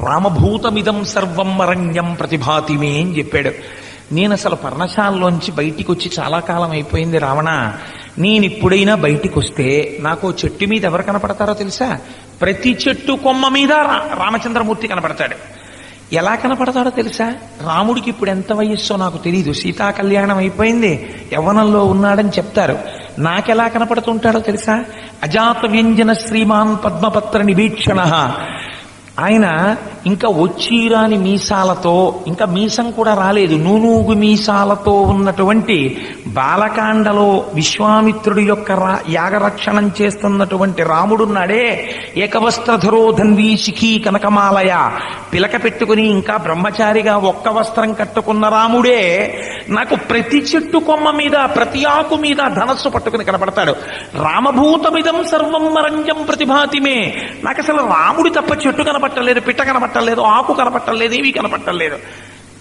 రామభూతమిదం సర్వం అరణ్యం ప్రతిభాతిమే అని చెప్పాడు. నేను అసలు పర్ణశాలలోంచి బయటికి వచ్చి చాలా కాలం అయిపోయింది రావణ. నేను ఇప్పుడైనా బయటికి వస్తే నాకు చెట్టు మీద ఎవరు కనపడతారో తెలుసా? ప్రతి చెట్టు కొమ్మ మీద రామచంద్రమూర్తి కనపడతాడు. ఎలా కనపడతాడో తెలుసా? రాముడికి ఇప్పుడు ఎంత వయస్సో నాకు తెలియదు. సీతా కళ్యాణం అయిపోయింది, యవ్వనంలో ఉన్నాడని చెప్తారు. నాకెలా కనపడుతుంటాడో తెలుసా? అజాత వ్యంజన శ్రీమాన్ పద్మపత్ర నిభీక్షణ. ఆయన ఇంకా వచ్చిరాని మీసాలతో, ఇంకా మీసం కూడా రాలేదు, నూనూగు మీసాలతో ఉన్నటువంటి బాలకాండలో విశ్వామిత్రుడి యొక్క యాగరక్షణం చేస్తున్నటువంటి రాముడున్నాడే, ఏకవస్త్రధరో ధన్వీ శిఖీ కనకమాలయ, పిలక పెట్టుకుని ఇంకా బ్రహ్మచారిగా ఒక్క వస్త్రం కట్టుకున్న రాముడే నాకు ప్రతి చెట్టు కొమ్మ మీద, ప్రతి ఆకు మీద ధనస్సు పట్టుకుని కనపడతాడు. రామభూతమిదం సర్వం అరణ్యం ప్రతిభాతిమే. నాకు అసలు రాముడి తప్ప చెట్టు కనపట్టలేదు, పిట్ట కనపట్టలేదు, ఆకు కనపట్టలేదు, ఏమీ కనపట్టలేదు.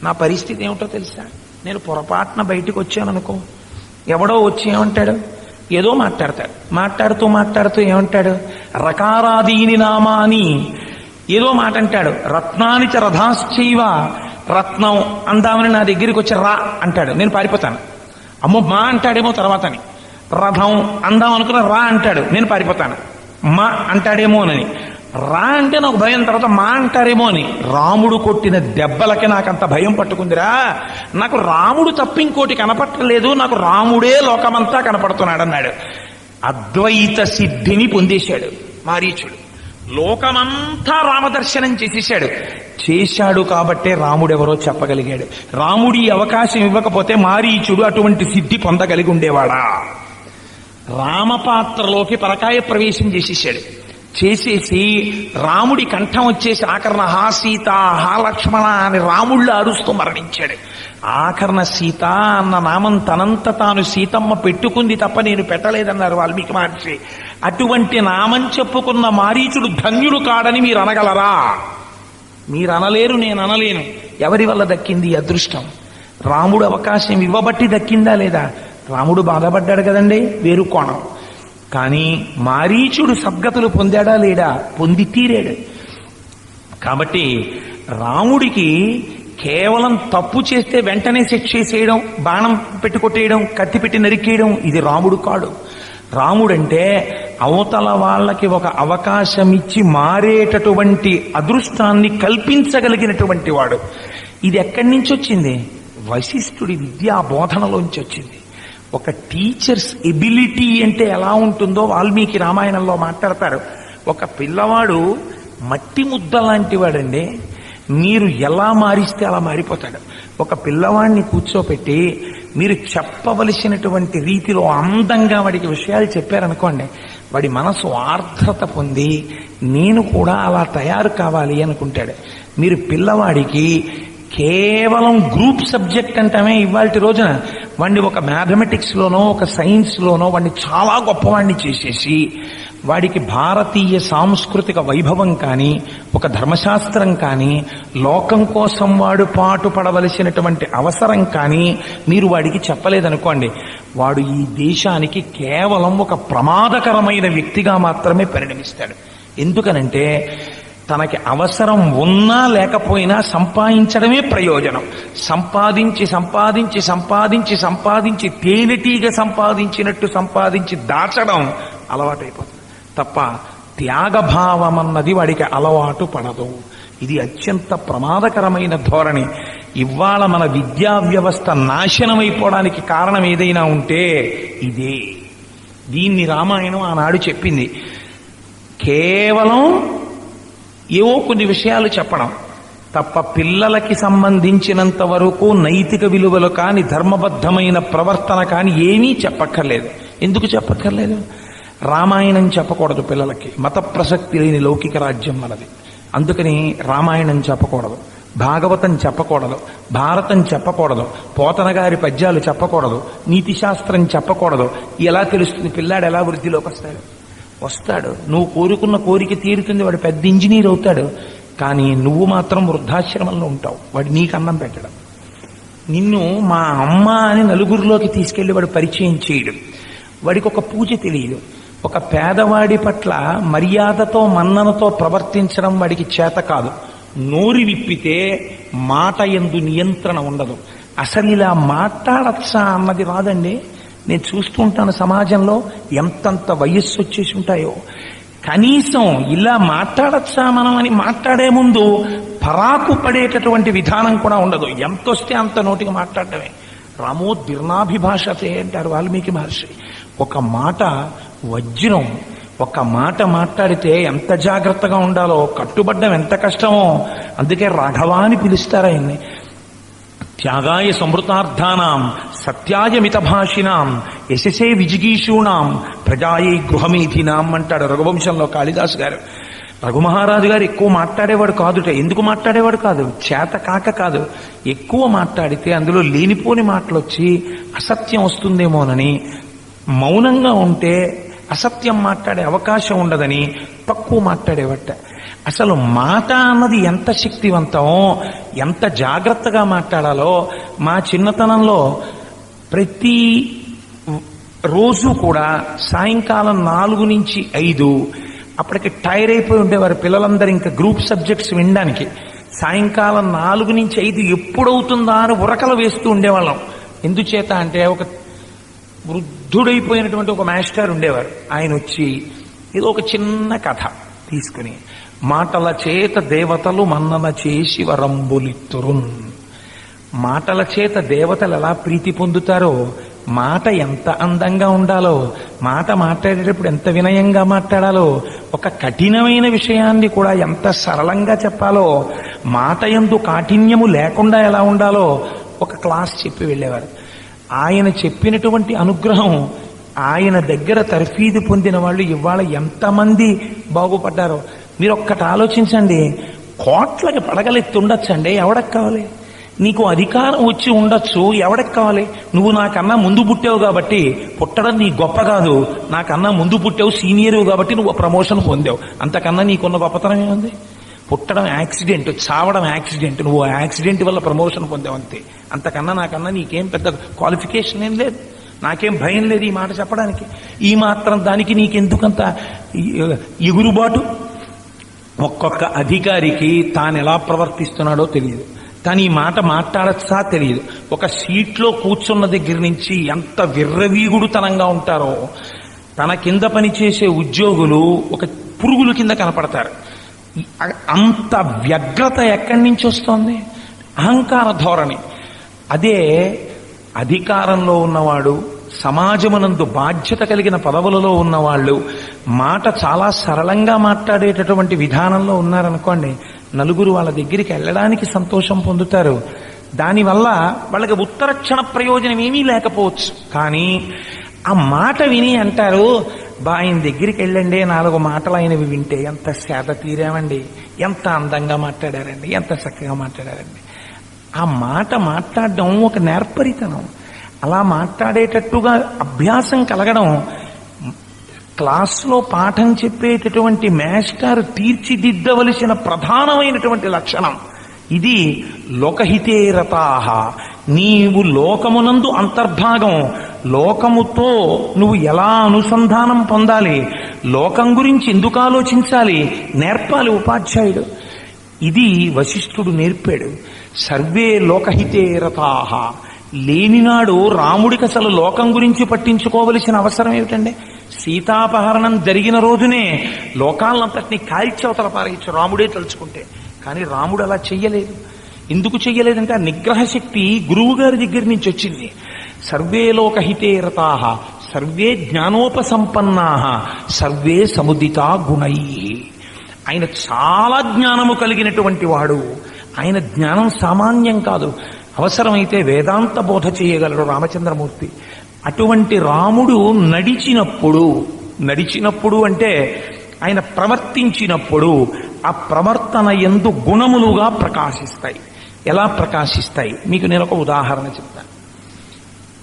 నా పరిస్థితి ఏమిటో తెలుసా? నేను పొరపాటున బయటికి వచ్చాననుకో, ఎవడో వచ్చి ఏమంటాడు? ఏదో మాట్లాడుతూ ఏమంటాడు? రకారాదీని నామాని ఏదో మాట అంటాడు. రత్నాని చ రథాశ్చైవ, రత్నం అందామని నా దగ్గరికి వచ్చి రా అంటాడు, నేను పారిపోతాను. అమ్మో మా అంటాడేమో తర్వాతని. రథం అందాం అనుకున్న రా అంటాడు, నేను పారిపోతాను. మా అంటాడేమోనని. రా అంటే నాకు భయం, తర్వాత మా అంటారేమో అని. రాముడు కొట్టిన దెబ్బలకి నాకంత భయం పట్టుకుందిరా. నాకు రాముడు తప్ప ఇంకోటి కనపట్టలేదు, నాకు రాముడే లోకమంతా కనపడుతున్నాడు అన్నాడు. అద్వైత సిద్ధిని పొందేశాడు మారీచుడు. లోకమంతా రామదర్శనం చేశాడు కాబట్టే రాముడెవరో చెప్పగలిగాడు. రాముడి అవకాశం ఇవ్వకపోతే మారీచుడు అటువంటి సిద్ధి పొందగలిగి ఉండేవాడా? రామపాత్రలోకి పరకాయ ప్రవేశం చేసేసి రాముడి కంఠం వచ్చేసి ఆఖరణ హా సీత, హా లక్ష్మణ అని రాముళ్ళు అరుస్తూ మరణించాడు. ఆఖరణ సీత అన్న నామం తనంత తాను సీతమ్మ పెట్టుకుంది తప్ప నేను పెట్టలేదన్నారు వాల్మీకి మహర్షి. అటువంటి నామం చెప్పుకున్న మారీచుడు ధన్యుడు కాడని మీరు అనగలరా? మీరు అనలేరు, నేను అనలేను. ఎవరి వల్ల దక్కింది అదృష్టం? రాముడు అవకాశం ఇవ్వబట్టి దక్కిందా లేదా? రాముడు బాధపడ్డాడు కదండి, వేరు కోణం. కానీ మారీచుడు సద్గతులు పొందాడా లేడా? పొంది తీరాడు. కాబట్టి రాముడికి కేవలం తప్పు చేస్తే వెంటనే శిక్ష చేసేయడం, బాణం పెట్టి కొట్టేయడం, కత్తి పెట్టి నరికేయడం ఇది రాముడు కాడు. రాముడంటే అవతల వాళ్ళకి ఒక అవకాశం ఇచ్చి మారేటటువంటి అదృష్టాన్ని కల్పించగలిగినటువంటి వాడు. ఇది ఎక్కడి నుంచి వచ్చింది? వశిష్ఠుడి విద్యా బోధనలోంచి వచ్చింది. ఒక టీచర్స్ ఎబిలిటీ అంటే ఎలా ఉంటుందో వాల్మీకి రామాయణంలో మాట్లాడతారు. ఒక పిల్లవాడు మట్టి ముద్ద లాంటి వాడండి, మీరు ఎలా మారిస్తే అలా మారిపోతాడు. ఒక పిల్లవాడిని కూర్చోపెట్టి మీరు చెప్పవలసినటువంటి రీతిలో అందంగా వాడికి విషయాలు చెప్పారనుకోండి, వాడి మనసు ఆర్ద్రత పొంది నేను కూడా అలా తయారు కావాలి అనుకుంటాడు. మీరు పిల్లవాడికి కేవలం గ్రూప్ సబ్జెక్ట్ అంటామే ఇవాళ రోజున, వాడిని ఒక మ్యాథమెటిక్స్లోనో ఒక సైన్స్లోనో వాడిని చాలా గొప్పవాడిని చేసేసి వాడికి భారతీయ సాంస్కృతిక వైభవం కానీ ఒక ధర్మశాస్త్రం కానీ లోకం కోసం వాడు పాటుపడవలసినటువంటి అవసరం కానీ మీరు వాడికి చెప్పలేదనుకోండి, వాడు ఈ దేశానికి కేవలం ఒక ప్రమాదకరమైన వ్యక్తిగా మాత్రమే పరిణమిస్తాడు. ఎందుకనంటే తనకి అవసరం ఉన్నా లేకపోయినా సంపాదించడమే ప్రయోజనం. సంపాదించి సంపాదించి సంపాదించి సంపాదించి తేనెటీగ సంపాదించినట్టు సంపాదించి దాచడం అలవాటైపోతుంది తప్ప త్యాగభావం అన్నది వాడికి అలవాటు పడదు. ఇది అత్యంత ప్రమాదకరమైన ధోరణి. ఇవాళ మన విద్యా వ్యవస్థ నాశనమైపోవడానికి కారణం ఏదైనా ఉంటే ఇదే. దీన్ని రామాయణం ఆనాడు చెప్పింది. కేవలం ఏవో కొన్ని విషయాలు చెప్పడం తప్ప పిల్లలకి సంబంధించినంత వరకు నైతిక విలువలు కాని ధర్మబద్ధమైన ప్రవర్తన కాని ఏమీ చెప్పక్కర్లేదు. ఎందుకు చెప్పక్కర్లేదు? రామాయణం చెప్పకూడదు పిల్లలకి. మత ప్రసక్తి లేని లౌకిక రాజ్యం మనది. అందుకని రామాయణం చెప్పకూడదు, భాగవతం చెప్పకూడదు, భారతం చెప్పకూడదు, పోతన గారి పద్యాలు చెప్పకూడదు, నీతి శాస్త్రం చెప్పకూడదు. ఎలా తెలుస్తుంది పిల్లాడు ఎలా వృద్ధిలోకి వస్తాడు? నువ్వు కోరుకున్న కోరిక తీరుతుంది, వాడు పెద్ద ఇంజనీర్ అవుతాడు. కానీ నువ్వు మాత్రం వృద్ధాశ్రమంలో ఉంటావు. వాడు నీకు అన్నం పెట్టడం, నిన్ను మా అమ్మ అని నలుగురిలోకి తీసుకెళ్లి వాడు పరిచయం చేయడం. వాడికి ఒక పూజ తెలియదు. ఒక పేదవాడి పట్ల మర్యాదతో మన్ననతో ప్రవర్తించడం వాడికి చేత కాదు. నోరి విప్పితే మాట యందు నియంత్రణ ఉండదు. అసలు ఇలా మాట్లాడచ్చా అన్నది రాదండి. నేను చూస్తూ ఉంటాను సమాజంలో ఎంతంత వయస్సు వచ్చేసి ఉంటాయో. కనీసం ఇలా మాట్లాడచ్చా మనం అని మాట్లాడే ముందు పరాకు పడేటటువంటి విధానం కూడా ఉండదు. ఎంతొస్తే అంత నోటికి మాట్లాడటమే. రామోద్భిర్నాభిభాషతే అంటారు వాల్మీకి మహర్షి. ఒక మాట వజ్రం. ఒక మాట మాట్లాడితే ఎంత జాగ్రత్తగా ఉండాలో, కట్టుబడ్డం ఎంత కష్టమో. అందుకే రాఘవ అని పిలుస్తారు ఆయన్ని. త్యాగాయ సమృతార్థానాం సత్యాయ మితభాషినాం యశసే విజిగీషూణాం ప్రజాయై గృహమేధినాం అంటాడు రఘువంశంలో కాళిదాసు గారు. రఘుమహారాజు గారు ఎక్కువ మాట్లాడేవాడు కాదుట. ఎందుకు మాట్లాడేవాడు కాదు? చేత కాక కాదు. ఎక్కువ మాట్లాడితే అందులో లేనిపోని మాటలు వచ్చి అసత్యం వస్తుందేమోనని, మౌనంగా ఉంటే అసత్యం మాట్లాడే అవకాశం ఉండదని తక్కువ మాట్లాడేవట. అసలు మాట అన్నది ఎంత శక్తివంతమో, ఎంత జాగ్రత్తగా మాట్లాడాలో. మా చిన్నతనంలో ప్రతి రోజు కూడా సాయంకాలం 4 నుంచి 5 అప్పటికి టైర్ అయిపోయి ఉండేవారు పిల్లలందరూ ఇంకా గ్రూప్ సబ్జెక్ట్స్ వినడానికి. సాయంకాలం 4 నుంచి 5 ఎప్పుడవుతుందా అని ఉరకలు వేస్తూ ఉండేవాళ్ళం. ఎందుచేత అంటే ఒక వృద్ధుడైపోయినటువంటి ఒక మాస్టర్ ఉండేవారు. ఆయన వచ్చి ఏదో ఒక చిన్న కథ తీసుకుని, మాటల చేత దేవతలు మన్నన చేసి వరంబులిత్తురున్. మాటల చేత దేవతలు ఎలా ప్రీతి పొందుతారో, మాట ఎంత అందంగా ఉండాలో, మాట మాట్లాడేటప్పుడు ఎంత వినయంగా మాట్లాడాలో, ఒక కఠినమైన విషయాన్ని కూడా ఎంత సరళంగా చెప్పాలో, మాట యందు కాఠిన్యము లేకుండా ఎలా ఉండాలో ఒక క్లాస్ చెప్పి వెళ్ళేవారు. ఆయన చెప్పినటువంటి అనుగ్రహం, ఆయన దగ్గర తర్ఫీదు పొందిన వాళ్ళు ఇవాళ ఎంతమంది బాగుపడ్డారో మీరు ఒక్కటి ఆలోచించండి. కోట్లకి పడగలెత్తి ఉండొచ్చండి, ఎవడకు కావాలి? నీకు అధికారం వచ్చి ఉండొచ్చు, ఎవడకు కావాలి? నువ్వు నాకన్నా ముందు పుట్టావు కాబట్టి పుట్టడం నీ గొప్ప కాదు. నాకన్నా ముందు పుట్టావు, సీనియర్ కాబట్టి నువ్వు ప్రమోషన్ పొందావు. అంతకన్నా నీకున్న గొప్పతనం ఏముంది? పుట్టడం యాక్సిడెంట్, చావడం యాక్సిడెంట్, నువ్వు యాక్సిడెంట్ వల్ల ప్రమోషన్ పొందావు అంతే. అంతకన్నా నాకన్నా నీకేం పెద్ద క్వాలిఫికేషన్ ఏం లేదు. నాకేం భయం లేదు ఈ మాట చెప్పడానికి. ఈ మాత్రం దానికి నీకెందుకంత ఎగురుబాటు? ఒక్కొక్క అధికారికి తాను ఎలా ప్రవర్తిస్తున్నాడో తెలియదు, తను ఈ మాట మాట్లాడచ్చా తెలియదు. ఒక సీట్లో కూర్చున్న దగ్గర నుంచి ఎంత విర్రవీగుడుతనంగా ఉంటారో. తన కింద పనిచేసే ఉద్యోగులు ఒక పురుగుల కింద కనపడతారు. అంత వ్యగ్రత ఎక్కడి నుంచి వస్తోంది? అహంకార ధోరణి. అదే అధికారంలో ఉన్నవాడు, సమాజమునందు బాధ్యత కలిగిన పదవులలో ఉన్నవాళ్ళు మాట చాలా సరళంగా మాట్లాడేటటువంటి విధానంలో ఉన్నారనుకోండి, నలుగురు వాళ్ళ దగ్గరికి వెళ్ళడానికి సంతోషం పొందుతారు. దానివల్ల వాళ్ళకి ఉత్తరక్షణ ప్రయోజనం ఏమీ లేకపోవచ్చు, కానీ ఆ మాట విని అంటారు, ఆయన దగ్గరికి వెళ్ళండి, 4 మాటలు ఆయనవి వింటే ఎంత సేద తీరామండి, ఎంత అందంగా మాట్లాడారండి, ఎంత చక్కగా మాట్లాడారండి. ఆ మాట మాట్లాడడం ఒక నేర్పరితనం. అలా మాట్లాడేటట్టుగా అభ్యాసం కలగడం, క్లాసులో పాఠం చెప్పేటటువంటి మాస్టర్ తీర్చిదిద్దవలసిన ప్రధానమైనటువంటి లక్షణం. ఇది లోకహితే రతాః. నీవు లోకమునందు అంతర్భాగం. లోకముతో నువ్వు ఎలా అనుసంధానం పొందాలి, లోకం గురించి ఎందుకు ఆలోచించాలి నేర్పాలి ఉపాధ్యాయుడు. ఇది వశిష్ఠుడు నేర్పాడు. సర్వే లోకహితే రతాః. లేనినాడు రాముడికి అసలు లోకం గురించి పట్టించుకోవలసిన అవసరం ఏమిటండి? సీతాపహరణం జరిగిన రోజునే లోకాలంతటినీ కాల్చవతల పారేయచ్చు రాముడే తలుచుకుంటే. కానీ రాముడు అలా చెయ్యలేదు. ఎందుకు చెయ్యలేదంటే ఆ నిగ్రహ శక్తి గురువు గారి దగ్గర నుంచి వచ్చింది. సర్వే లోకహితే రతాః సర్వే జ్ఞానోపసంపన్నాః సర్వే సముదితా గుణైః. ఆయన చాలా జ్ఞానము కలిగినటువంటి వాడు. ఆయన జ్ఞానం సామాన్యం కాదు. అవసరమైతే వేదాంత బోధ చేయగలడు రామచంద్రమూర్తి. అటువంటి రాముడు నడిచినప్పుడు అంటే ఆయన ప్రవర్తించినప్పుడు ఆ ప్రవర్తన యందు గుణములుగా ప్రకాశిస్తాయి. ఎలా ప్రకాశిస్తాయి? మీకు నేను ఒక ఉదాహరణ చెప్తాను.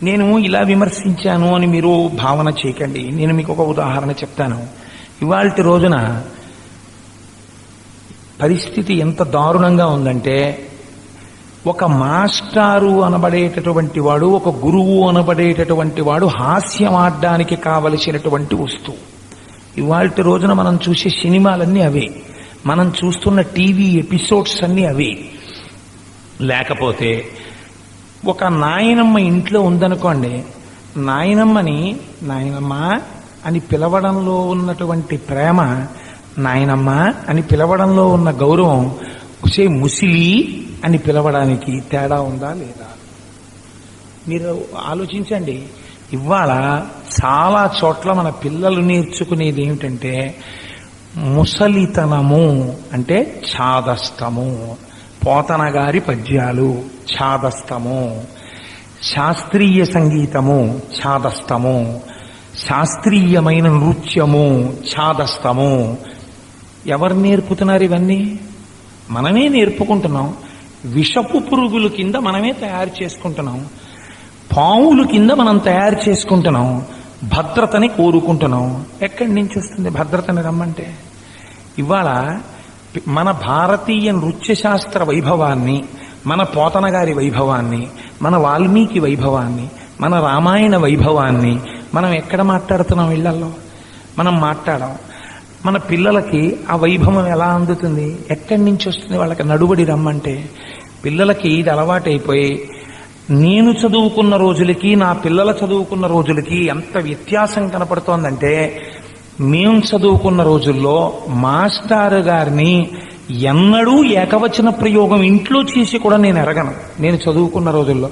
నేను ఇలా విమర్శించాను అని మీరు భావన చేయకండి. నేను మీకు ఒక ఉదాహరణ చెప్తాను. ఇవాల్టి రోజున పరిస్థితి ఎంత దారుణంగా ఉందంటే, ఒక మాస్టారు అనబడేటటువంటి వాడు, ఒక గురువు అనబడేటటువంటి వాడు హాస్యమాడడానికి కావలసినటువంటి వస్తువు. ఇవాల్టి రోజున మనం చూసే సినిమాలన్నీ అవే. మనం చూస్తున్న టీవీ ఎపిసోడ్స్ అన్నీ అవి. లేకపోతే ఒక నాయనమ్మ ఇంట్లో ఉందనుకోండి, నాయనమ్మని నాయనమ్మ అని పిలవడంలో ఉన్నటువంటి ప్రేమ, నాయనమ్మ అని పిలవడంలో ఉన్న గౌరవం, ఒసే ముసిలి అని పిలవడానికి తేడా ఉందా లేదా? మీరు ఆలోచించండి. ఇవాళ చాలా చోట్ల మన పిల్లలు నేర్చుకునేది ఏమిటంటే ముసలితనము అంటే ఛాదస్తము, పోతన గారి పద్యాలు ఛాదస్తము, శాస్త్రీయ సంగీతము ఛాదస్తము, శాస్త్రీయమైన నృత్యము ఛాదస్తము. ఎవరు నేర్పుతున్నారు ఇవన్నీ? మనమే నేర్పుకుంటున్నాం. విషపు పురుగుల కింద మనమే తయారు చేసుకుంటున్నాం. పావుల కింద మనం తయారు చేసుకుంటున్నాం. భద్రతని కోరుకుంటున్నాం. ఎక్కడి నుంచి వస్తుంది భద్రతని రమ్మంటే? ఇవాళ మన భారతీయ నృత్య శాస్త్ర వైభవాన్ని, మన పోతన గారి వైభవాన్ని, మన వాల్మీకి వైభవాన్ని, మన రామాయణ వైభవాన్ని మనం ఎక్కడ మాట్లాడుతున్నాం? ఇళ్లలో మనం మాట్లాడాం. మన పిల్లలకి ఆ వైభవం ఎలా అందుతుంది? ఎక్కడి నుంచి వస్తుంది వాళ్ళకి నడుబడి రమ్మంటే? పిల్లలకి ఇది అలవాటైపోయి నేను చదువుకున్న రోజులకి నా పిల్లల చదువుకున్న రోజులకి ఎంత వ్యత్యాసం కనపడుతోందంటే, మేము చదువుకున్న రోజుల్లో మాస్టారు గారిని ఎన్నడూ ఏకవచన ప్రయోగం ఇంట్లో చేసి కూడా నేను ఎరగను. నేను చదువుకున్న రోజుల్లో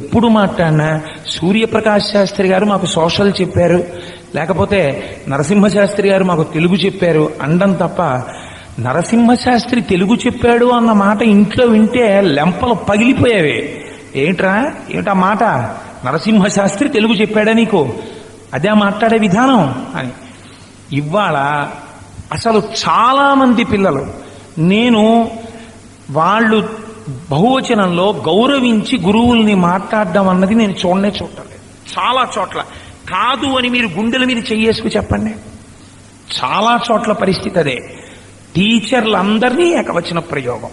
ఎప్పుడు మాట్లాడినా సూర్యప్రకాష్ శాస్త్రి గారు మాకు సోషల్ చెప్పారు, లేకపోతే నరసింహశాస్త్రి గారు మాకు తెలుగు చెప్పారు అండం తప్ప, నరసింహశాస్త్రి తెలుగు చెప్పాడు అన్న మాట ఇంట్లో వింటే లెంపలు పగిలిపోయేవి. ఏమిటా మాట? నరసింహశాస్త్రి తెలుగు చెప్పాడా నీకు? అదే మాట్లాడే విధానం అని. ఇవాళ అసలు చాలా మంది పిల్లలు నేను వాళ్ళు బహువచనంలో గౌరవించి గురువుల్ని మాట్లాడడం అన్నది నేను చూడలేదు. చాలా చోట్ల కాదు అని మీరు గుండెల మీద చెయ్యేసుకు చెప్పండి. చాలా చోట్ల పరిస్థితి అదే. టీచర్లందరినీ ఏకవచన ప్రయోగం.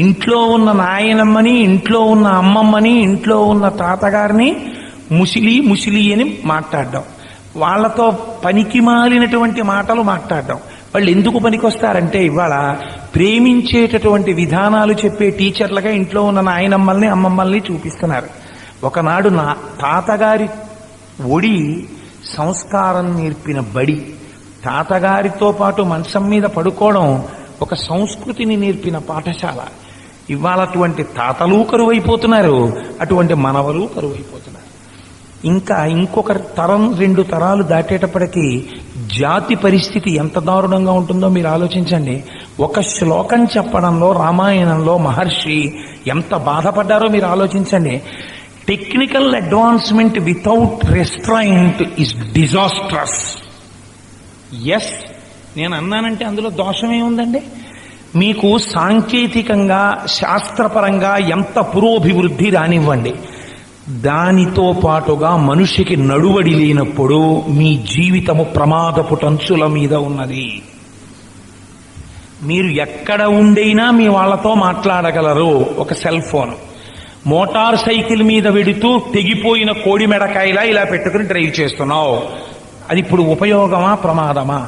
ఇంట్లో ఉన్న నాయనమ్మని, ఇంట్లో ఉన్న అమ్మమ్మని, ఇంట్లో ఉన్న తాతగారిని ముసిలి అని మాట్లాడడం, వాళ్లతో పనికి మాలినటువంటి మాటలు మాట్లాడడం. వాళ్ళు ఎందుకు పనికొస్తారంటే ఇవాళ ప్రేమించేటటువంటి విధానాలు చెప్పే టీచర్లుగా ఇంట్లో ఉన్న నాయనమ్మల్ని అమ్మమ్మల్ని చూపిస్తున్నారు. ఒకనాడు నా తాతగారి ఒడి సంస్కారం నేర్పిన బడి, తాతగారితో పాటు మంచం మీద పడుకోవడం ఒక సంస్కృతిని నేర్పిన పాఠశాల. ఇవాళ అటువంటి తాతలు కరువైపోతున్నారు, అటువంటి మనవలు కరువైపోతున్నారు. ఇంకా ఇంకొక తరం, 2 తరాలు దాటేటప్పటికీ జాతి పరిస్థితి ఎంత దారుణంగా ఉంటుందో మీరు ఆలోచించండి. ఒక శ్లోకం చెప్పడంలో రామాయణంలో మహర్షి ఎంత బాధపడ్డారో మీరు ఆలోచించండి. Technical advancement without restraint is disastrous. Yes, నేను అన్నానంటే అందులో దోషమే ఉందండి. మీకు సాంకేతికంగా శాస్త్రపరంగా ఎంత పురోభివృద్ధి రానివ్వండి, దానితో పాటుగా మనిషికి నడువడి లేనప్పుడు మీ జీవితము ప్రమాదపు టంచుల మీద ఉన్నది. మీరు ఎక్కడ ఉండైనా మీ వాళ్లతో మాట్లాడగలరు. ఒక సెల్ ఫోన్, మోటార్ సైకిల్ మీద వెడుతూ తెగిపోయిన కోడి మెడకాయలా ఇలా పెట్టుకుని డ్రైవ్ చేస్తున్నావు. అది ఇప్పుడు ఉపయోగమా ప్రమాదమా?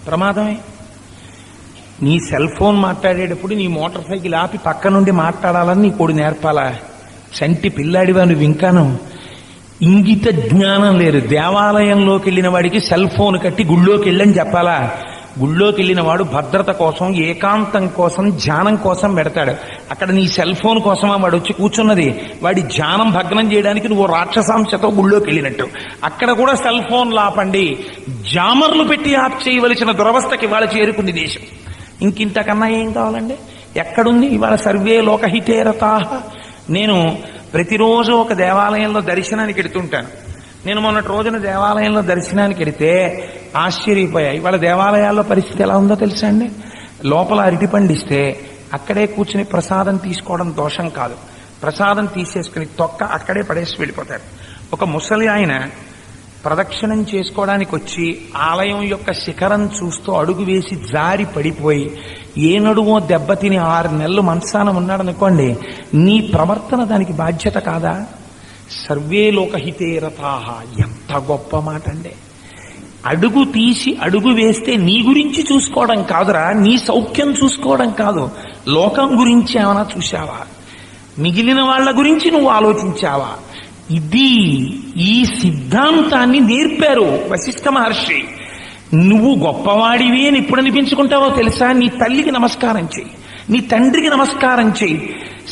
ప్రమాదమే. నీ సెల్ ఫోన్ మాట్లాడేటప్పుడు నీ మోటార్ సైకిల్ ఆపి పక్క నుండి మాట్లాడాలని నీ కోడి నేర్పాలా? చంటి పిల్లాడివా నువ్వు? ఇంకాను ఇంగిత జ్ఞానం లేదు. దేవాలయంలోకి వెళ్ళిన వాడికి సెల్ ఫోన్ కట్టి గుళ్ళోకి వెళ్ళని చెప్పాలా? గుళ్ళోకి వెళ్ళిన వాడు భద్రత కోసం, ఏకాంతం కోసం, ధ్యానం కోసం పెడతాడు. అక్కడ నీ సెల్ ఫోన్ కోసమా వాడు వచ్చి కూర్చున్నది? వాడి ధ్యానం భగ్నం చేయడానికి నువ్వు రాక్షసాంశతో గుళ్ళోకి వెళ్ళినట్టు. అక్కడ కూడా సెల్ ఫోన్ లాపండి, జామర్లు పెట్టి ఆప్ చేయవలసిన దురవస్థకి ఇవాళ చేరుకుంది దేశం. ఇంకింతకన్నా ఏం కావాలండి? ఎక్కడుంది ఇవాళ సర్వే లోకహితేరతాః? నేను ప్రతిరోజు ఒక దేవాలయంలో దర్శనానికి వెడుతుంటాను. నేను మొన్నటి రోజున దేవాలయంలో దర్శనానికి వెడితే ఆశ్చర్యపోయాయి. ఇవాళ దేవాలయాల్లో పరిస్థితి ఎలా ఉందో తెలుసా అండి? లోపల అరటి పండిస్తే అక్కడే కూర్చుని ప్రసాదం తీసుకోవడం దోషం కాదు. ప్రసాదం తీసేసుకుని తొక్క అక్కడే పడేసి వెళ్ళిపోతారు. ఒక ముసలి ఆయన ప్రదక్షిణం చేసుకోవడానికి వచ్చి ఆలయం యొక్క శిఖరం చూస్తూ అడుగు వేసి జారి పడిపోయి ఏ నడుమో దెబ్బతిని 6 నెలలు మంచాన ఉన్నాడనుకోండి, నీ ప్రవర్తన దానికి బాధ్యత కాదా? సర్వే లోకహితే రతాః. ఎంత గొప్ప మాట అండి! అడుగు తీసి అడుగు వేస్తే నీ గురించి చూసుకోవడం కాదురా, నీ సౌఖ్యం చూసుకోవడం కాదు, లోకం గురించి ఏమైనా చూశావా? మిగిలిన వాళ్ళ గురించి నువ్వు ఆలోచించావా? ఈ సిద్ధాంతాన్ని నేర్పారు వశిష్ఠ మహర్షి. నువ్వు గొప్పవాడివి అని ఎప్పుడు అనిపించుకుంటావో తెలుసా? నీ తల్లికి నమస్కారం చెయ్యి, నీ తండ్రికి నమస్కారం చెయ్యి.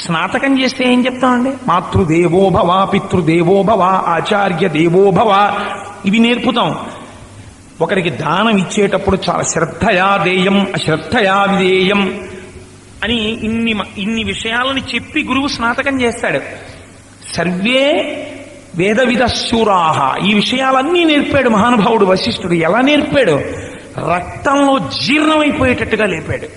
స్నాతకం చేస్తే ఏం చెప్తామండి? మాతృదేవోభవ, పితృదేవోభవ, ఆచార్య దేవోభవ, ఇవి నేర్పుతాం. ఒకరికి దానం ఇచ్చేటప్పుడు చాలా శ్రద్ధయా దేయం అశ్రద్ధయా విధేయం అని ఇన్ని విషయాలని చెప్పి గురువు స్నాతకం చేస్తాడు. సర్వే వేద విదశూరాహ, ఈ విషయాలన్నీ నేర్పాడు మహానుభావుడు వశిష్ఠుడు. ఎలా నేర్పాడు? రక్తంలో జీర్ణమైపోయేటట్టుగా లేపాడు.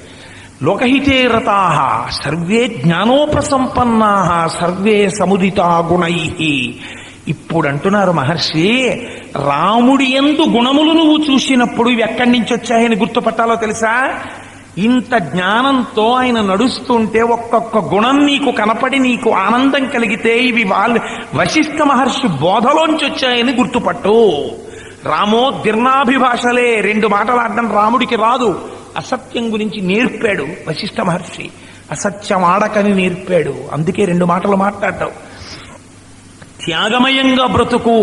లోకహితే రతాః సర్వే జ్ఞానోపసంపన్నాః సర్వే సముదితా గుణైః. ఇప్పుడు అంటున్నారు మహర్షి, రాముడి యందు గుణములు నువ్వు చూసినప్పుడు ఇవి ఎక్కడి నుంచి వచ్చాయని గుర్తుపట్టాలో తెలుసా? ఇంత జ్ఞానంతో ఆయన నడుస్తుంటే ఒక్కొక్క గుణం నీకు కనపడి నీకు ఆనందం కలిగితే ఇవి వశిష్ఠ మహర్షి బోధలోంచి వచ్చాయని గుర్తుపట్టు. రామో దీర్ణాభిభాషలే, 2 మాటలాడడం రాముడికి రాదు. అసత్యం గురించి నేర్పాడు వశిష్ఠ మహర్షి, అసత్యం ఆడకని నేర్పాడు. అందుకే 2 మాటలు మాట్లాడటం. త్యాగమయంగా బ్రతుకు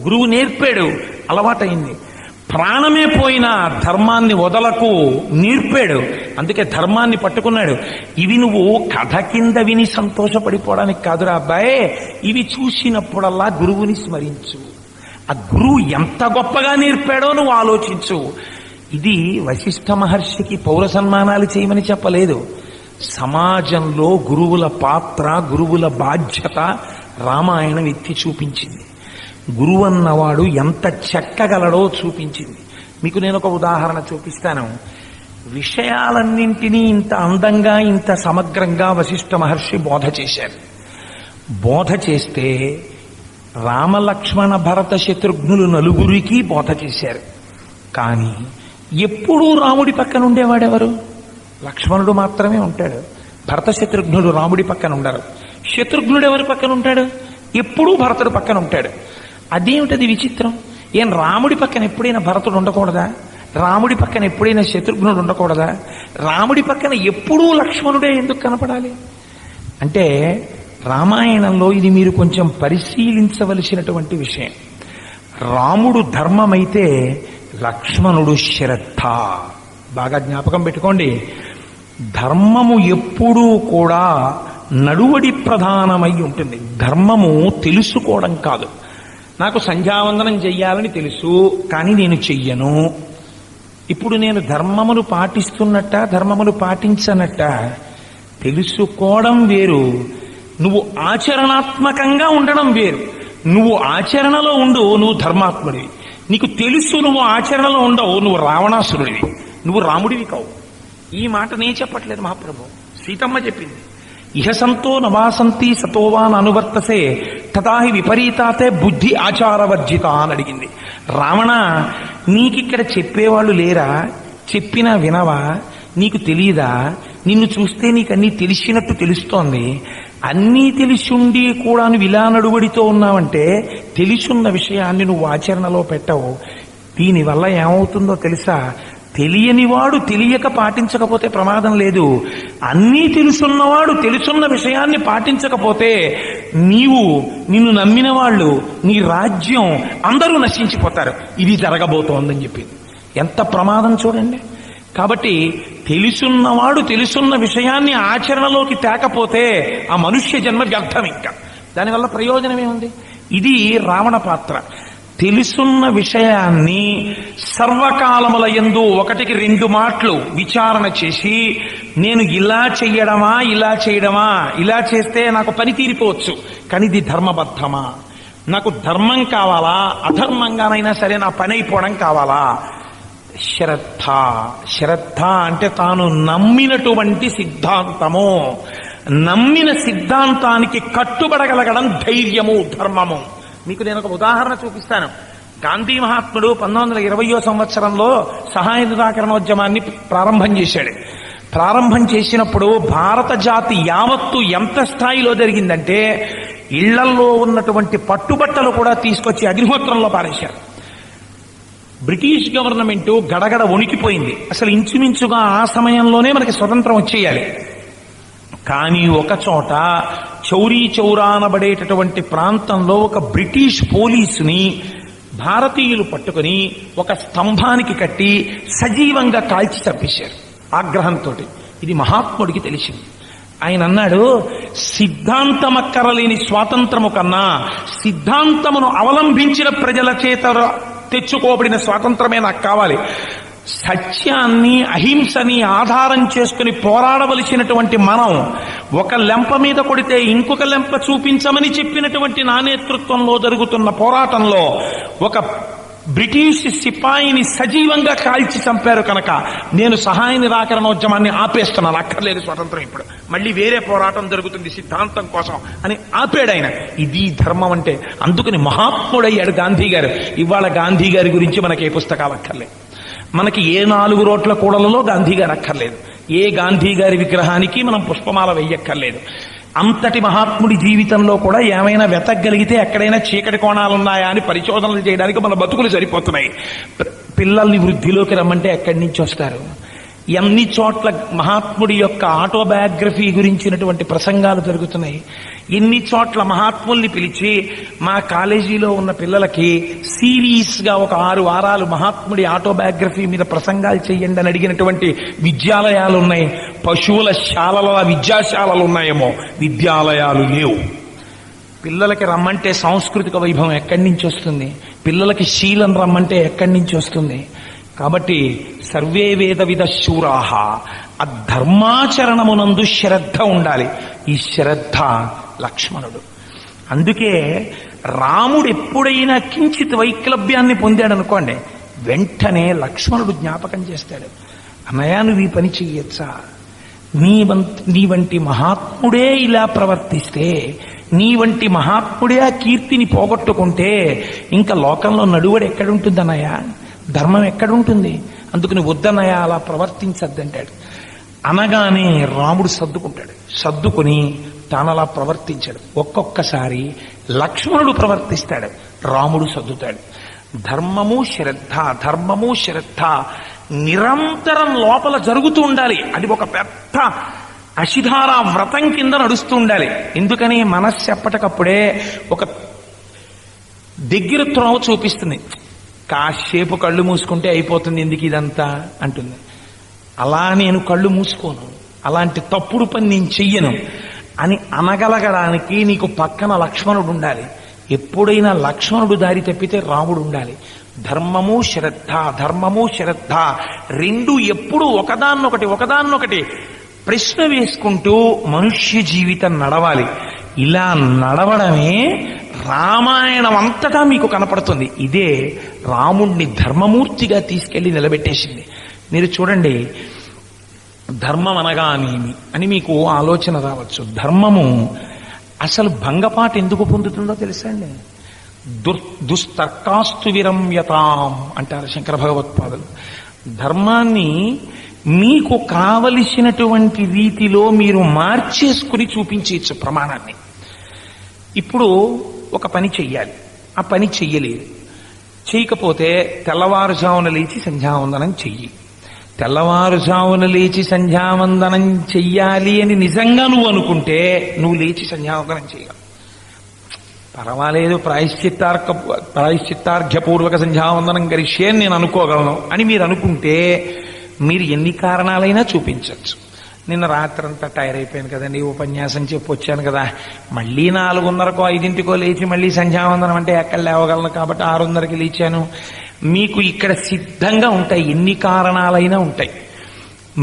గురువు నేర్పాడు, అలవాటైంది. ప్రాణమే పోయినా ధర్మాన్ని వదలకు నేర్పాడు, అందుకే ధర్మాన్ని పట్టుకున్నాడు. ఇవి నువ్వు కథ కింద విని సంతోషపడిపోవడానికి కాదురా అబ్బాయి, ఇవి చూసినప్పుడల్లా గురువుని స్మరించు. ఆ గురువు ఎంత గొప్పగా నేర్పాడో నువ్వు ఆలోచించు. ఇది వశిష్ఠ మహర్షికి పౌర సన్మానాలు చేయమని చెప్పలేదు. సమాజంలో గురువుల పాత్ర, గురువుల బాధ్యత రామాయణం ఎత్తి చూపించింది. గురువు అన్నవాడు ఎంత చెక్కగలడో చూపించింది. మీకు నేను ఒక ఉదాహరణ చూపిస్తాను. విషయాలన్నింటినీ ఇంత అందంగా ఇంత సమగ్రంగా వశిష్ఠ మహర్షి బోధ చేశారు. బోధ చేస్తే రామలక్ష్మణ భరత శత్రుఘ్నులు నలుగురికి బోధ చేశారు. కానీ ఎప్పుడూ రాముడి పక్కన ఉండేవాడెవరు? లక్ష్మణుడు మాత్రమే ఉంటాడు. భరత శత్రుఘ్నుడు రాముడి పక్కన ఉండరు. శత్రుఘ్నుడు ఎవరి పక్కన ఉంటాడు? ఎప్పుడూ భరతుడు పక్కన ఉంటాడు. అదేమిటది విచిత్రం? ఏం రాముడి పక్కన ఎప్పుడైనా భరతుడు ఉండకూడదా? రాముడి పక్కన ఎప్పుడైనా శత్రుఘ్నుడు ఉండకూడదా? రాముడి పక్కన ఎప్పుడూ లక్ష్మణుడే ఎందుకు కనపడాలి? అంటే రామాయణంలో ఇది మీరు కొంచెం పరిశీలించవలసినటువంటి విషయం. రాముడు ధర్మమైతే లక్ష్మణుడు శ్రద్ధ. బాగా జ్ఞాపకం పెట్టుకోండి. ధర్మము ఎప్పుడూ కూడా నడువడి ప్రధానమై ఉంటుంది. ధర్మము తెలుసుకోవడం కాదు. నాకు సంధ్యావందనం చెయ్యాలని తెలుసు, కానీ నేను చెయ్యను. ఇప్పుడు నేను ధర్మమును పాటిస్తున్నట్ట, ధర్మమును పాటించనట్ట? తెలుసుకోవడం వేరు, నువ్వు ఆచరణాత్మకంగా ఉండడం వేరు. నువ్వు ఆచరణలో ఉండు, నువ్వు ధర్మాత్ముడివి. నీకు తెలుసు నువ్వు ఆచరణలో ఉండవు, నువ్వు రావణాసురుడివి, నువ్వు రాముడివి కావు. ఈ మాట నేను చెప్పట్లేదు, మహాప్రభు సీతమ్మ చెప్పింది. ఇహ సంతో నవాసంతి సతోవాన్ అనువర్తసే తథాహి విపరీతాతే బుద్ధి ఆచారవర్జిత అని అడిగింది. రావణ, నీకిక్కడ చెప్పేవాళ్ళు లేరా? చెప్పినా వినవా? నీకు తెలియదా? నిన్ను చూస్తే నీకన్నీ తెలిసినట్టు తెలుస్తోంది. అన్నీ తెలిసుండి కూడా నువ్వు ఇలా నడువడితో ఉన్నావంటే తెలిసున్న విషయాన్ని నువ్వు ఆచరణలో పెట్టవు. దీనివల్ల ఏమవుతుందో తెలుసా? తెలియనివాడు తెలియక పాటించకపోతే ప్రమాదం లేదు. అన్నీ తెలుసున్నవాడు తెలుసున్న విషయాన్ని పాటించకపోతే నిన్ను నమ్మిన వాళ్ళు, నీ రాజ్యం అందరూ నశించిపోతారు. ఇది జరగబోతోందని చెప్పింది. ఎంత ప్రమాదం చూడండి. కాబట్టి తెలుసున్నవాడు తెలుసున్న విషయాన్ని ఆచరణలోకి తేకపోతే ఆ మనుష్య జన్మ వ్యర్థం. ఇంకా దానివల్ల ప్రయోజనం ఏముంది? ఇది రావణ పాత్ర. తెలుసున్న విషయాన్ని సర్వకాలముల యందు 1-2 మాటలు విచారణ చేసి, నేను ఇలా చెయ్యడమా ఇలా చేయడమా, ఇలా చేస్తే నాకు పని తీరిపోవచ్చు, కానీ ఇది ధర్మబద్ధమా, నాకు ధర్మం కావాలా, అధర్మంగానైనా సరే నా పని అయిపోవడం కావాలా? శ్రద్ధ. శ్రద్ధ అంటే తాను నమ్మినటువంటి సిద్ధాంతము, నమ్మిన సిద్ధాంతానికి కట్టుబడగలగడం ధైర్యము, ధర్మము. మీకు నేను ఒక ఉదాహరణ చూపిస్తాను. గాంధీ మహాత్ముడు 1920వ సంవత్సరంలో సహాయ నిరాకరణోద్యమాన్ని ప్రారంభం చేశాడు. ప్రారంభం చేసినప్పుడు భారత జాతి యావత్తు ఎంత స్థాయిలో జరిగిందంటే ఇళ్లల్లో ఉన్నటువంటి పట్టుబట్టలు కూడా తీసుకొచ్చి అగ్నిహోత్రంలో పారేశారు. బ్రిటిష్ గవర్నమెంట్ గడగడ వణికిపోయింది. అసలు ఇంచుమించుగా ఆ సమయంలోనే మనకి స్వతంత్రం వచ్చేయాలి. కానీ ఒక చోట చౌరీ చౌరా అనబడేటటువంటి ప్రాంతంలో ఒక బ్రిటిష్ పోలీసుని భారతీయులు పట్టుకుని ఒక స్తంభానికి కట్టి సజీవంగా కాల్చి చంపేశారు ఆగ్రహంతో. ఇది మహాత్ముడికి తెలిసింది. ఆయన అన్నాడు, సిద్ధాంతమక్కరలేని స్వాతంత్రము కన్నా సిద్ధాంతమును అవలంబించిన ప్రజల చేత తెచ్చుకోబడిన స్వాతంత్రమే నాకు కావాలి. సత్యాన్ని అహింసని ఆధారం చేసుకుని పోరాడవలసినటువంటి మనం ఒక లెంప మీద కొడితే ఇంకొక లెంప చూపించమని చెప్పినటువంటి నా నేతృత్వంలో జరుగుతున్న పోరాటంలో ఒక బ్రిటిష్ సిపాయిని సజీవంగా కాల్చి చంపారు కనుక నేను సహాయ నిరాకరణోద్యమాన్ని ఆపేస్తున్నాను, అక్కర్లేదు స్వతంత్రం, ఇప్పుడు మళ్ళీ వేరే పోరాటం జరుగుతుంది సిద్ధాంతం కోసం అని ఆపాడు ఆయన. ఇది ధర్మం అంటే. అందుకని మహాత్ముడయ్యాడు గాంధీ గారు. ఇవాళ గాంధీ గారి గురించి మనకి ఏ పుస్తకాలు అక్కర్లేదు, మనకి ఏ 4 రోడ్ల కూడలలో గాంధీ గారు అక్కర్లేదు, ఏ గాంధీ గారి విగ్రహానికి మనం పుష్పమాల వెయ్యక్కర్లేదు. అంతటి మహాత్ముడి జీవితంలో కూడా ఏమైనా వెతకగలిగితే ఎక్కడైనా చీకటి కోణాలున్నాయా అని పరిశోధనలు చేయడానికి మన బతుకులు సరిపోతున్నాయి. పిల్లల్ని వృద్ధిలోకి రమ్మంటే ఎక్కడి నుంచి వస్తారు? ఎన్ని చోట్ల మహాత్ముడి యొక్క ఆటోబయోగ్రఫీ గురించినటువంటి ప్రసంగాలు జరుగుతున్నాయి. ఎన్ని చోట్ల మహాత్ముల్ని పిలిచి మా కాలేజీలో ఉన్న పిల్లలకి సిరీస్ గా ఒక 6 వారాలు మహాత్ముడి ఆటోబయోగ్రఫీ మీద ప్రసంగాలు చెయ్యండి అని అడిగినటువంటి విద్యాలయాలు ఉన్నాయి. పశువుల శాలల విద్యాశాలలు ఉన్నాయేమో, విద్యాలయాలు లేవు. పిల్లలకి రమ్మంటే సాంస్కృతిక వైభవం ఎక్కడి నుంచి వస్తుంది? పిల్లలకి శీలం రమ్మంటే ఎక్కడి నుంచి వస్తుంది? కాబట్టి సర్వే వేద విద శూరాహ, ఆ ధర్మాచరణమునందు శ్రద్ధ ఉండాలి. ఈ శ్రద్ధ లక్ష్మణుడు. అందుకే రాముడు ఎప్పుడైనా కించిత్ వైక్లభ్యాన్ని పొందాడు అనుకోండి, వెంటనే లక్ష్మణుడు జ్ఞాపకం చేస్తాడు, అన్నయ్య నువ్వు ఈ పని చెయ్యొచ్చా? నీ వంటి మహాత్ముడే ఇలా ప్రవర్తిస్తే, నీ వంటి మహాత్ముడే ఆ కీర్తిని పోగొట్టుకుంటే ఇంకా లోకంలో నడువడు ఎక్కడుంటుందన్నయ్య? ధర్మం ఎక్కడుంటుంది? అందుకని వద్దన్నయ్య అలా ప్రవర్తించద్దంటాడు. అనగానే రాముడు సర్దుకుంటాడు. సర్దుకుని తానలా ప్రవర్తించాడు. ఒక్కొక్కసారి లక్ష్మణుడు ప్రవర్తిస్తాడు, రాముడు సర్దుతాడు. ధర్మము శ్రద్ధ, ధర్మము శ్రద్ధ నిరంతరం లోపల జరుగుతూ ఉండాలి. అది ఒక పెద్ద అశిధారా వ్రతం కింద నడుస్తూ ఉండాలి. ఎందుకని మనస్సు ఎప్పటికప్పుడే ఒక దగ్గర త్రోవ చూపిస్తుంది. కాసేపు కళ్ళు మూసుకుంటే అయిపోతుంది, ఎందుకు ఇదంతా అంటుంది. అలా నేను కళ్ళు మూసుకోను, అలాంటి తప్పుడు పని నేను చెయ్యను అని అనగలగడానికి నీకు పక్కన లక్ష్మణుడు ఉండాలి. ఎప్పుడైనా లక్ష్మణుడు దారి తప్పితే రాముడు ఉండాలి. ధర్మము శ్రద్ధ, ధర్మము శ్రద్ధ రెండు ఎప్పుడు ఒకదాన్నొకటి ప్రశ్న వేసుకుంటూ మనుష్య జీవితం నడవాలి. ఇలా నడవడమే రామాయణం అంతటా మీకు కనపడుతుంది. ఇదే రాముణ్ణి ధర్మమూర్తిగా తీసుకెళ్లి నిలబెట్టేసింది. మీరు చూడండి, ధర్మం అనగానేమి అని మీకు ఆలోచన రావచ్చు. ధర్మము అసలు భంగపాటు ఎందుకు పొందుతుందో తెలుసా అండి? దుస్తర్కాస్తు విరమ్యతాం అంటారు శంకర భగవత్పాదులు. ధర్మాన్ని మీకు కావలసినటువంటి రీతిలో మీరు మార్చేసుకుని చూపించవచ్చు ప్రమాణాన్ని. ఇప్పుడు ఒక పని చెయ్యాలి, ఆ పని చెయ్యలేదు, చేయకపోతే తెల్లవారుజామున లేచి సంధ్యావందనం చెయ్యి. తెల్లవారుజామున లేచి సంధ్యావందనం చెయ్యాలి అని నిజంగా నువ్వు అనుకుంటే నువ్వు లేచి సంధ్యావందనం చేయాలి. పర్వాలేదు, ప్రాయశ్చిత్తార్ఘ్యపూర్వక సంధ్యావందనం కరిష్యే అని నేను అనుకోగలను అని మీరు అనుకుంటే మీరు ఎన్ని కారణాలైనా చూపించవచ్చు. నిన్న రాత్రంతా టైర్ అయిపోయాను కదండి, ఉపన్యాసం చెప్పి వచ్చాను కదా, మళ్ళీ 4:30కో 5కో లేచి మళ్ళీ సంధ్యావందనం అంటే ఎక్కడ లేవగలను కాబట్టి 6:30కి లేచాను. మీకు ఇక్కడ సిద్ధంగా ఉంటాయి, ఎన్ని కారణాలైనా ఉంటాయి.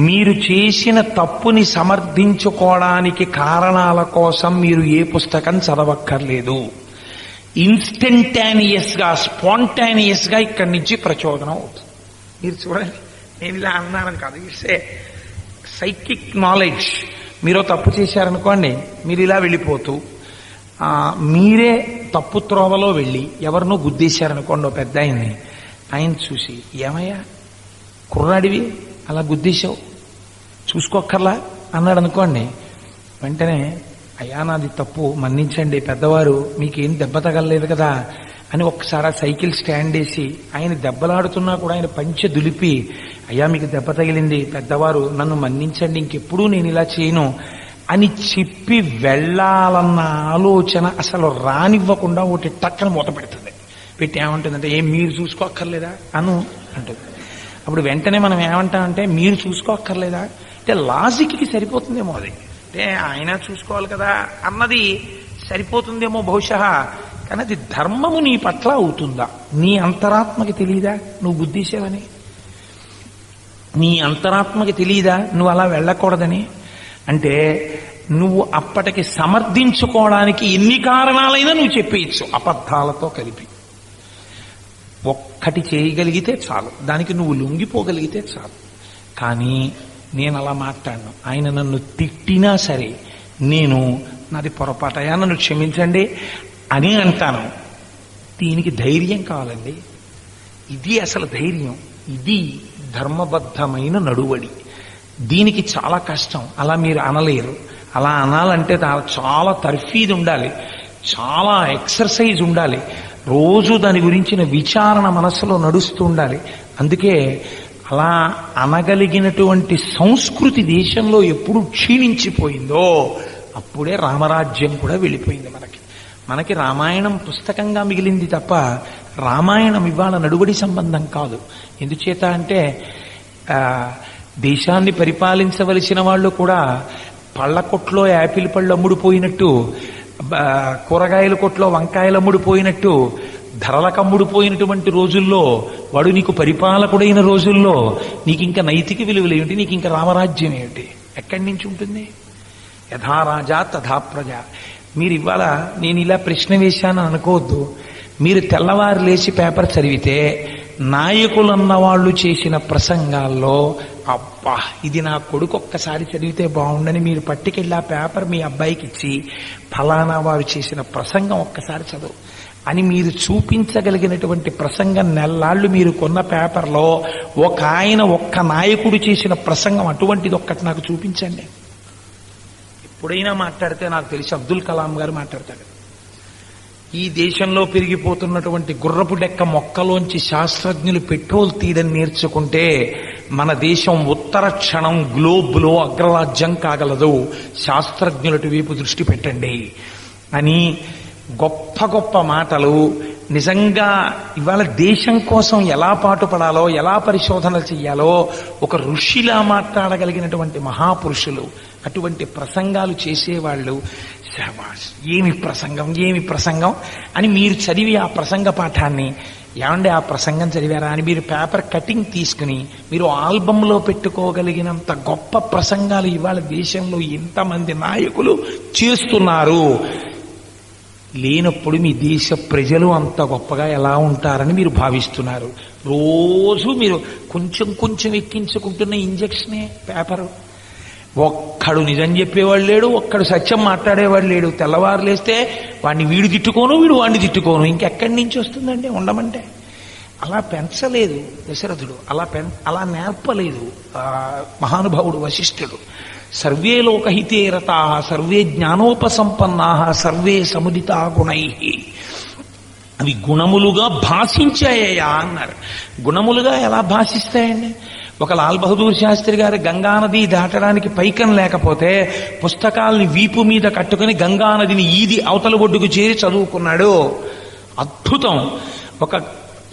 మీరు చేసిన తప్పుని సమర్థించుకోవడానికి కారణాల కోసం మీరు ఏ పుస్తకం చదవక్కర్లేదు. ఇన్స్టంటానియస్ గా, స్పాంటానియస్ గా ఇక్కడి నుంచి ప్రచోదనం అవుతుంది. మీరు చూడండి, నేను ఇలా అన్నానని కాదు, ఇట్స్ ఏ సైకిక్ నాలెడ్జ్. మీరు తప్పు చేశారనుకోండి, మీరు ఇలా వెళ్ళిపోతూ మీరే తప్పు త్రోవలో వెళ్ళి ఎవరినో గుద్దేశారనుకోండి, ఓ పెద్ద ఆయన చూసి, ఏమయ్యా కుర్రాడివి అలా గుద్దేశావు, చూసుకోక్కర్లా అన్నాడు అనుకోండి, వెంటనే అయ్యా నాది తప్పు, మన్నించండి పెద్దవారు, మీకేం దెబ్బ తగలలేదు కదా అని ఒక్కసారి ఆ సైకిల్ స్టాండ్ వేసి ఆయన దెబ్బలాడుతున్నా కూడా ఆయన పంచె దులిపి, అయ్యా మీకు దెబ్బ తగిలింది పెద్దవారు, నన్ను మన్నించండి, ఇంకెప్పుడూ నేను ఇలా చేయను అని చెప్పి వెళ్ళాలన్న ఆలోచన అసలు రానివ్వకుండా ఒకటి టక్కన మూత పెడుతుంది. పెట్టి ఏమంటుందంటే, ఏం మీరు చూసుకోక్కర్లేదా అను అంటుంది. అప్పుడు వెంటనే మనం ఏమంటామంటే, మీరు చూసుకోక్కర్లేదా అంటే లాజిక్కి సరిపోతుందేమో, అది అంటే ఆయన చూసుకోవాలి కదా అన్నది సరిపోతుందేమో బహుశా. కానీ అది ధర్మము నీ పట్ల అవుతుందా? నీ అంతరాత్మకి తెలియదా నువ్వు బుద్ధిసేవని? నీ అంతరాత్మకి తెలియదా నువ్వు అలా వెళ్ళకూడదని? అంటే నువ్వు అప్పటికి సమర్థించుకోవడానికి ఎన్ని కారణాలైనా నువ్వు చెప్పేయచ్చు అబద్ధాలతో కలిపి. ఒక్కటి చేయగలిగితే చాలు, దానికి నువ్వు లొంగిపోగలిగితే చాలు. కానీ నేను అలా మాట్లాడను. ఆయన నన్ను తిట్టినా సరే నేను నాది పొరపాటయా, నన్ను క్షమించండి అని అంటాను. దీనికి ధైర్యం కావాలండి. ఇది అసలు ధైర్యం, ఇది ధర్మబద్ధమైన నడువడి. దీనికి చాలా కష్టం. అలా మీరు అనలేరు. అలా అనాలంటే చాలా తర్ఫీదు ఉండాలి, చాలా ఎక్సర్సైజ్ ఉండాలి, రోజు దాని గురించిన విచారణ మనస్సులో నడుస్తూ ఉండాలి. అందుకే అలా అనగలిగినటువంటి సంస్కృతి దేశంలో ఎప్పుడు క్షీణించిపోయిందో అప్పుడే రామరాజ్యం కూడా వెళ్ళిపోయింది. మనకి రామాయణం పుస్తకంగా మిగిలింది తప్ప రామాయణం ఇవాళ నడువడి సంబంధం కాదు. ఎందుచేత అంటే దేశాన్ని పరిపాలించవలసిన వాళ్ళు కూడా పళ్ళ కొట్లో యాపిల్ పళ్ళు అమ్ముడుపోయినట్టు, కూరగాయల కొట్లో వంకాయలు అమ్ముడుపోయినట్టు, ధరలకు అమ్ముడుపోయినటువంటి రోజుల్లో వాడు నీకు పరిపాలకుడైన రోజుల్లో నీకు ఇంకా నైతిక విలువలు ఏమిటి? నీకు ఇంకా రామరాజ్యం ఏమిటి? ఎక్కడి నుంచి ఉంటుంది? యథా రాజా తథా ప్రజ. మీరు ఇవాళ నేను ఇలా ప్రశ్న వేశాను అనుకోవద్దు. మీరు తెల్లవారు లేచి పేపర్ చదివితే నాయకులన్న వాళ్ళు చేసిన ప్రసంగాల్లో అబ్బా ఇది నా కొడుకు ఒక్కసారి చదివితే బాగుండని మీరు పట్టుకెళ్ళి ఆ పేపర్ మీ అబ్బాయికి ఇచ్చి ఫలానా వారు చేసిన ప్రసంగం ఒక్కసారి చదువు అని మీరు చూపించగలిగినటువంటి ప్రసంగం నెల్లాళ్ళు మీరు కొన్న పేపర్లో ఒక్క నాయకుడు చేసిన ప్రసంగం అటువంటిది ఒక్కటి నాకు చూపించండి. ఎప్పుడైనా మాట్లాడితే నాకు తెలిసి అబ్దుల్ కలాం గారు మాట్లాడతాడు. ఈ దేశంలో పెరిగిపోతున్నటువంటి గుర్రపు డెక్క మొక్కలోంచి శాస్త్రజ్ఞులు పెట్రోల్ తీయడం నేర్చుకుంటే మన దేశం ఉత్తర క్షణం గ్లోబ్లో అగ్రరాజ్యం కాగలదు. శాస్త్రజ్ఞులటి వైపు దృష్టి పెట్టండి అని గొప్ప గొప్ప మాటలు. నిజంగా ఇవాళ దేశం కోసం ఎలా పాటుపడాలో, ఎలా పరిశోధనలు చెయ్యాలో ఒక ఋషిలా మాట్లాడగలిగినటువంటి మహాపురుషులు, అటువంటి ప్రసంగాలు చేసేవాళ్ళు. ఏమి ప్రసంగం అని మీరు చదివి ఆ ప్రసంగ పాఠాన్ని, ఏమంటే ఆ ప్రసంగం చదివారా అని మీరు పేపర్ కటింగ్ తీసుకుని మీరు ఆల్బంలో పెట్టుకోగలిగినంత గొప్ప ప్రసంగాలు ఇవాళ దేశంలో ఎంతమంది నాయకులు చేస్తున్నారు. లేనప్పుడు మీ దేశ ప్రజలు అంత గొప్పగా ఎలా ఉంటారని మీరు భావిస్తున్నారు? రోజు మీరు కొంచెం కొంచెం ఎక్కించుకుంటున్న ఇంజక్షనే పేపరు. ఒక్కడు నిజం చెప్పేవాడు లేడు, ఒక్కడు సత్యం మాట్లాడేవాడు లేడు. తెల్లవారు లేస్తే వాడిని వీడు తిట్టుకోను, వీడు వాడిని తిట్టుకోను. ఇంకెక్కడి నుంచి వస్తుందండి ఉండమంటే? అలా పెంచలేదు దశరథుడు, అలా నేర్పలేదు మహానుభావుడు వశిష్ఠుడు. సర్వే లోకహితే రతాః సర్వే జ్ఞానోపసంపన్నాః సర్వే సముదితా గుణైః. అవి గుణములుగా భాషించాయా అన్నారు. గుణములుగా ఎలా భాషిస్తాయండి? ఒక లాల్ బహదూర్ శాస్త్రి గారు గంగానది దాటడానికి పైకం లేకపోతే పుస్తకాల్ని వీపు మీద కట్టుకుని గంగానదిని ఈది అవతల ఒడ్డుకు చేరి చదువుకున్నాడు. అద్భుతం. ఒక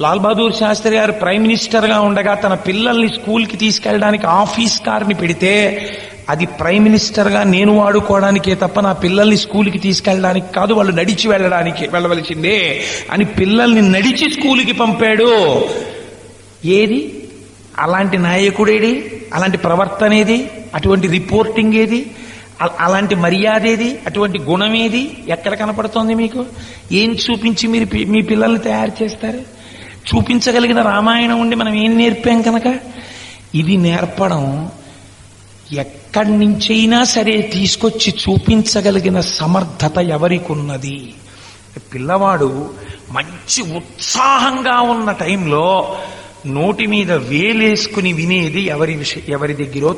లాల్ బహదూర్ శాస్త్రి గారు ప్రైమ్ మినిస్టర్గా ఉండగా తన పిల్లల్ని స్కూల్కి తీసుకెళ్ళడానికి ఆఫీస్ కార్ని పెడితే అది ప్రైమ్ మినిస్టర్గా నేను వాడుకోవడానికే తప్ప నా పిల్లల్ని స్కూల్కి తీసుకెళ్ళడానికి కాదు, వాళ్ళు నడిచి వెళ్ళవలసిందే అని పిల్లల్ని నడిచి స్కూల్కి పంపాడు. ఏది అలాంటి నాయకుడేది? అలాంటి ప్రవర్తన ఏది? అటువంటి రిపోర్టింగ్ ఏది? అలాంటి మర్యాద ఏది? అటువంటి గుణం ఏది ఎక్కడ కనపడుతోంది మీకు? ఏం చూపించి మీరు మీ పిల్లల్ని తయారు చేస్తారు? చూపించగలిగిన రామాయణం ఉండి మనం ఏం నేర్పాం కనుక ఇది నేర్పడం ఎక్కడి నుంచైనా సరే తీసుకొచ్చి చూపించగలిగిన సమర్థత ఎవరికి ఉన్నది? పిల్లవాడు మంచి ఉత్సాహంగా ఉన్న టైంలో నోటి మీద వేలేసుకుని వినేది ఎవరి దగ్గరో